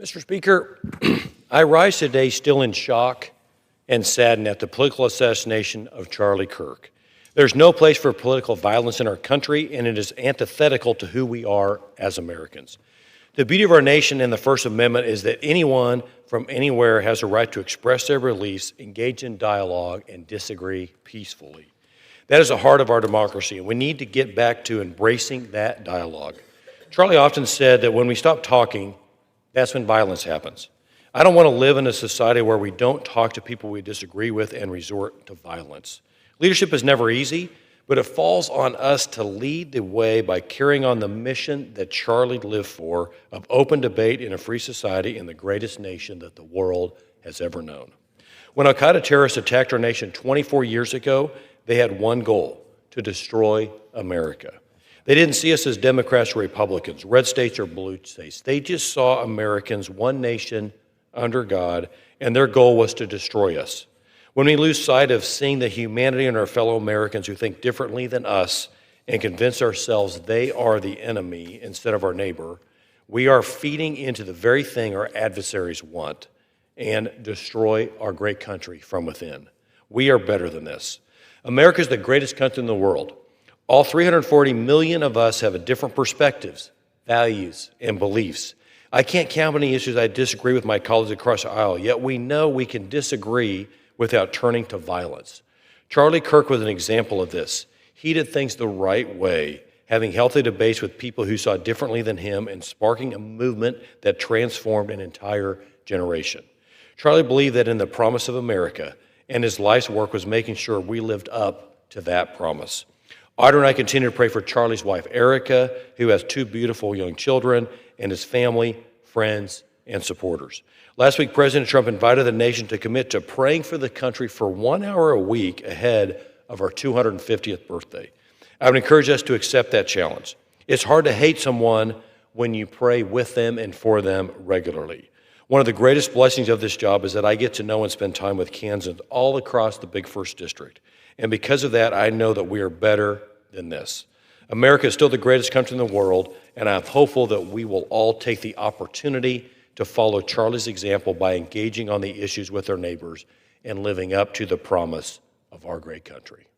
Mr. Speaker, I rise today still in shock and saddened at the political assassination of Charlie Kirk. There's no place for political violence in our country, and it is antithetical to who we are as Americans. The beauty of our nation and the First Amendment is that anyone from anywhere has a right to express their beliefs, engage in dialogue, and disagree peacefully. That is the heart of our democracy, and we need to get back to embracing that dialogue. Charlie often said that when we stop talking, that's when violence happens. I don't want to live in a society where we don't talk to people we disagree with and resort to violence. Leadership is never easy, but it falls on us to lead the way by carrying on the mission that Charlie lived for of open debate in a free society in the greatest nation that the world has ever known. When al-Qaeda terrorists attacked our nation 24 years ago, they had one goal: to destroy America. They didn't see us as Democrats or Republicans, red states or blue states. They just saw Americans, one nation under God, and their goal was to destroy us. When we lose sight of seeing the humanity in our fellow Americans who think differently than us and convince ourselves they are the enemy instead of our neighbor, we are feeding into the very thing our adversaries want and destroy our great country from within. We are better than this. America is the greatest country in the world. All 340 million of us have different perspectives, values, and beliefs. I can't count how many issues I disagree with my colleagues across the aisle, yet we know we can disagree without turning to violence. Charlie Kirk was an example of this. He did things the right way, having healthy debates with people who saw differently than him and sparking a movement that transformed an entire generation. Charlie believed that in the promise of America, and his life's work was making sure we lived up to that promise. Audrey and I continue to pray for Charlie's wife, Erica, who has two beautiful young children, and his family, friends, and supporters. Last week, President Trump invited the nation to commit to praying for the country for 1 hour a week ahead of our 250th birthday. I would encourage us to accept that challenge. It's hard to hate someone when you pray with them and for them regularly. One of the greatest blessings of this job is that I get to know and spend time with Kansans all across the big First District. And because of that, I know that we are better than this. America is still the greatest country in the world, and I'm hopeful that we will all take the opportunity to follow Charlie's example by engaging on the issues with our neighbors and living up to the promise of our great country.